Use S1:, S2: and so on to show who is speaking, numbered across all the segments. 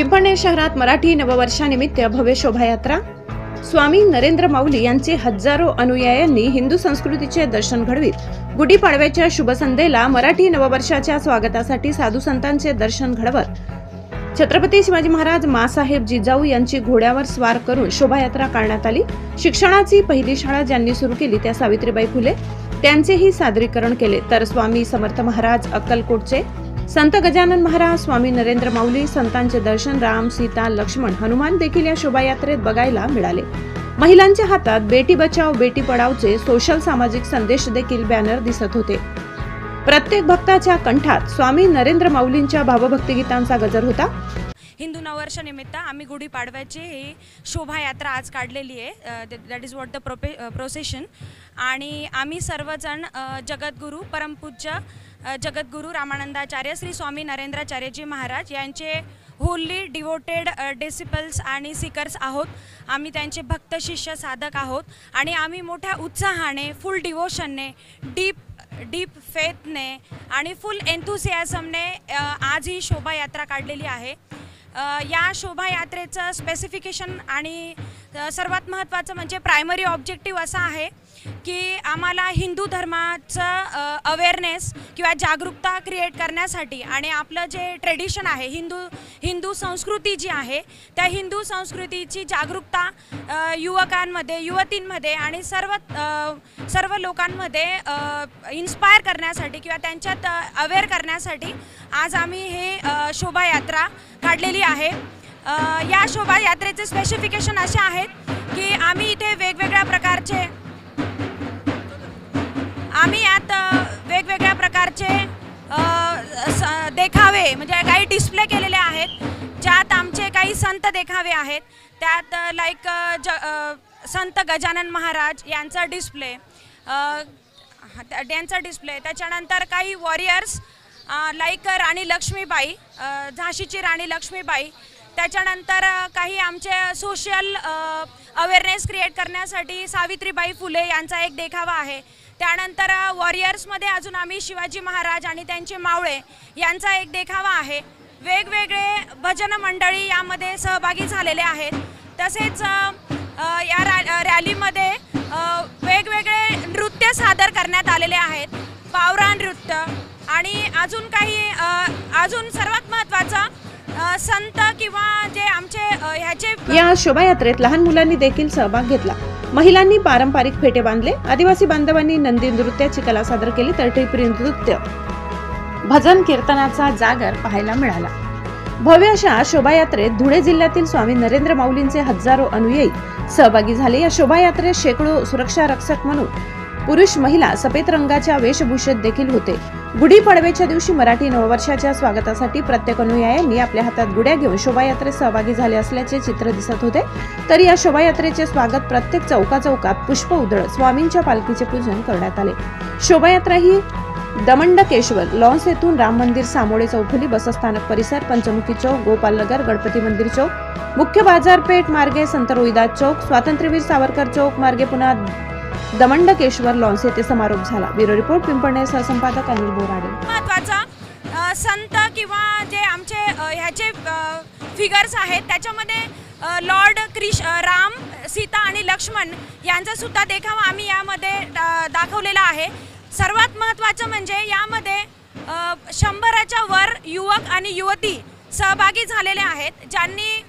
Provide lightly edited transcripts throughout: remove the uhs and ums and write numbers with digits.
S1: पिंपळनेर शहरात मराठी नववर्षानिमित्त भव्य शोभायात्रा। स्वामी नरेंद्र माऊली यांचे हजारो अनुयायांनी हिंदू संस्कृतीचे दर्शन घडवीत गुढीपाडव्याच्या शुभ संध्येला मराठी नववर्षाच्या स्वागतासाठी साधू संतांचे दर्शन घडवत छत्रपती शिवाजी महाराज मासाहेब जिजाऊ यांची घोड्यावर स्वार करून शोभायात्रा काढण्यात आली। शिक्षणाची पहिली शाळा ज्यांनी सुरू केली त्या सावित्रीबाई फुले त्यांचेही सादरीकरण केले, तर स्वामी समर्थ महाराज अक्कलकोटचे, संत गजानन महाराज, स्वामी नरेंद्र माऊली संतांचे दर्शन राम, सीता, लक्ष्मण, हनुमान देखील या शोभायात्रेत बघायला मिळाले। महिलांच्या हातात बेटी बचाओ बेटी पढाओचे सोशल सामाजिक संदेश देखील बॅनर दिसत होते। प्रत्येक भक्ताच्या कंठात स्वामी नरेंद्र माऊलींच्या भावभक्ती गीतांचा गजर होता।
S2: हिंदू नववर्षानिमित्त आम्ही गुढीपाडव्याची ही शोभायात्रा आज काढलेली आहे। That is what the procession. आणि आम्ही सर्वजण जगद्गुरू परमपूज्य जगद्गुरू रामानंदाचार्य श्री स्वामी नरेंद्राचार्यजी महाराज यांचे होली डिवोटेड डिसिपल्स आणि सीकर्स आहोत। आम्ही त्यांचे भक्त शिष्य साधक आहोत आणि आम्ही मोठ्या उत्साहाने, फुल डिवोशनने, डीप फेथने आणि फुल एन्थुसियाझमने आज ही शोभायात्रा काढलेली आहे। या शोभायात्रेचं स्पेसिफिकेशन आणि सर्वात महत्त्वाचं म्हणजे प्रायमरी ऑब्जेक्टिव्ह असा आहे की आम्हाला हिंदू धर्माचं अवेअरनेस किंवा जागरूकता क्रिएट करण्यासाठी आणि आपलं जे ट्रेडिशन आहे, हिंदू संस्कृती जी आहे त्या हिंदू संस्कृतीची जागरूकता युवकांमध्ये, युवतींमध्ये आणि सर्व लोकांमध्ये इन्स्पायर करण्यासाठी किंवा त्यांच्यात अवेअर करण्यासाठी आज आम्ही हे शोभायात्रा काढलेली आहे। या शोभायात्रेचे स्पेसिफिकेशन असे आहेत की आम्ही इथे वेगवेगळ्या प्रकारचे देखावे म्हणजे काही डिस्प्ले केलेले आहेत, ज्यात आमचे काही संत देखावे आहेत। त्यात लाईक संत गजानन महाराज यांचा डिस्प्ले, त्याच्यानंतर काही वॉरियर्स लाईक राणी लक्ष्मीबाई, झाशीची राणी लक्ष्मीबाई, त्याच्यानंतर काही आमचे सोशल अवेअरनेस क्रिएट करण्यासाठी सावित्रीबाई फुले यांचा एक देखावा आहे। त्यानंतर वॉरियर्समध्ये अजून आम्ही शिवाजी महाराज आणि त्यांचे मावळे यांचा एक देखावा आहे। वेगवेगळे भजन मंडळी यामध्ये सहभागी झालेले आहेत। तसेच या रॅलीमध्ये वेगवेगळे नृत्य सादर करण्यात आलेले आहेत, पावरा नृत्य आणि अजून सर्वात महत्त्वाचं संत किंवा जे आमचे ह्याचे। या
S1: शोभायात्रेत लहान मुलांनी देखील सहभाग घेतला। महिलांनी पारंपरिक फेटे बांधले, आदिवासी बांधवांनी नंदी नृत्याची कला सादर केली, तर टिपरी नृत्य, भजन कीर्तनाचा जागर पाहायला मिळाला। भव्य अशा शोभायात्रेत धुळे जिल्ह्यातील स्वामी नरेंद्र माऊलींचे हजारो अनुयायी सहभागी झाले। या शोभायात्रेत शेकडो सुरक्षा रक्षक म्हणून पुरुष महिला सफेद रंगाच्या वेशभूषेत देखील होते। गुढीपाडव्याच्या दिवशी मराठी नववर्षाच्या स्वागतासाठी प्रत्येक अनुयायांनी आपल्या हातात गुढ्या घेऊन शोभायात्रेत सहभागी झाले असल्याचे चित्र दिसत होते। तर या शोभायात्रेचे स्वागत प्रत्येक चौकाचौकात पुष्प उधळत स्वामींच्या पालखीचे पूजन करण्यात आले। शोभायात्रा ही दमंडकेश्वर लॉन्स येथून राम मंदिर, सामोळे चौफुली बसस्थानक परिसर, पंचमुखी चौक, गोपालनगर, गणपती मंदिर चौक, मुख्य बाजारपेठ मार्गे संत रोहिदास चौक, स्वातंत्र्यवीर सावरकर चौक मार्गे पुन्हा दमंडकेश्वर लॉन्स येथे समारोप झाला। ब्युरो रिपोर्ट, पिंपळनेर सहसंपादक अनिल बोराडे।
S2: महत्त्वाचा संत किंवा जे आमचे ह्याचे फिगर्स आहेत त्याच्यामध्ये लॉर्ड राम, सीता आणि लक्ष्मण यांचा सुद्धा देखावा आम्ही यामध्ये दाखवलेला आहे। सर्वात महत्त्वाचं म्हणजे यामध्ये 100च्या वर युवक आणि युवती सहभागी झालेले आहेत, ज्यांनी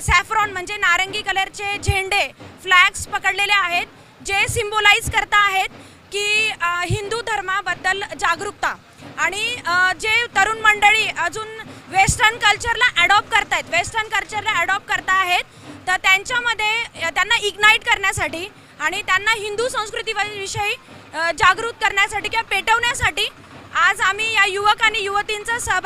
S2: सॅफ्रॉन म्हणजे नारंगी कलरचे झेंडे, फ्लॅग्स पकडलेले आहेत, जे सिम्बोलाइज करता आहेत की हिंदू धर्माबद्दल जागरूकता। आणि जे तरुण मंडळी अजून वेस्टर्न कल्चरला अडॉप्ट करता आहेत, तर त्यांच्यामध्ये त्यांना इग्नाइट करण्यासाठी आणि त्यांना हिंदू संस्कृतीविषयी जागृत करण्यासाठी किंवा पेटवण्यासाठी आज आम्ही या युवक आणि युवतींचा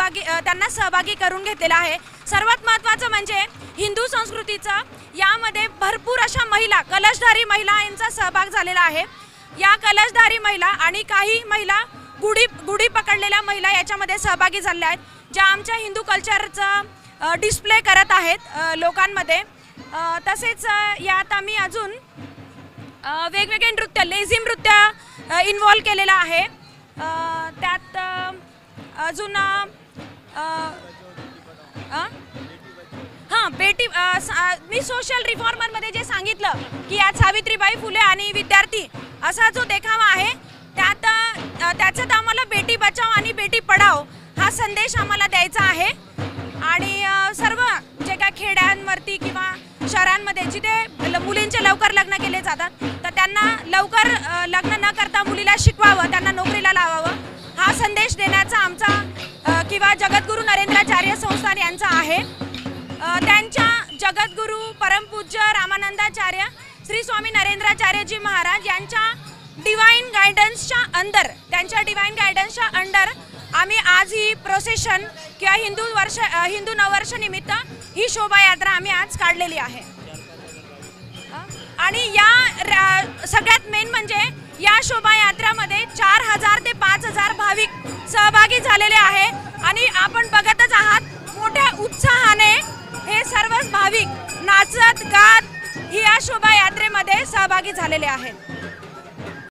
S2: त्यांना सहभागी करून घेतलेला आहे। सर्वात महत्त्वाचं म्हणजे हिंदू संस्कृतीचा यामध्ये भरपूर अशा महिला, कलशधारी महिला यांचा सहभाग झालेला आहे। या कलशधारी महिला आणि काही महिला गुढी पकडलेल्या महिला याच्यामध्ये सहभागी झालेल्या आहेत, ज्या आमच्या हिंदू कल्चरचं डिस्प्ले करत आहेत लोकांमध्ये। तसेच यात आम्ही अजून वेगवेगळे नृत्य, लेझिम नृत्य इन्व्हॉल्व केलेलं आहे। त्यात अजून मी सोशल रिफॉर्मरमध्ये जे सांगितलं की यात सावित्रीबाई फुले आणि विद्यार्थी असा जो देखावा आहे त्याच्यात आम्हाला बेटी बचाव आणि बेटी पढाओ हा संदेश आम्हाला द्यायचा आहे. आणि सर्व जे काय खेड्यांवरती किंवा शहरांमध्ये जिथे मुलींचे लवकर लग्न केले जातात तर त्यांना लवकर लग्न न करता मुलीला शिकवावं, त्यांना नोकरीला लावावं हा संदेश देण्याचा आमचा किंवा जगद्गुरू नरेंद्राचार्य संस्थान यांचा आहे. त्यांच्या जगद्गुरू परमपूज्य रामानंदाचार्य श्री स्वामी नरेंद्राचार्यजी महाराज यांच्या डिवाइन गायडन्सच्या अंडर आम्ही आज ही प्रोसेशन किंवा हिंदू नववर्ष निमित्त ही शोभायात्रा आम्ही आज काढलेली आहे. आणि या सगळ्यात मेन म्हणजे या शोभायात्रामध्ये 4000 ते 5000 भाविक सहभागी झालेले आहे. आणि आपण बघतच आहात मोठ्या उत्साहाने हे सर्व भाविक नाचत गात ही या शोभायात्रेमध्ये सहभागी झालेले आहेत.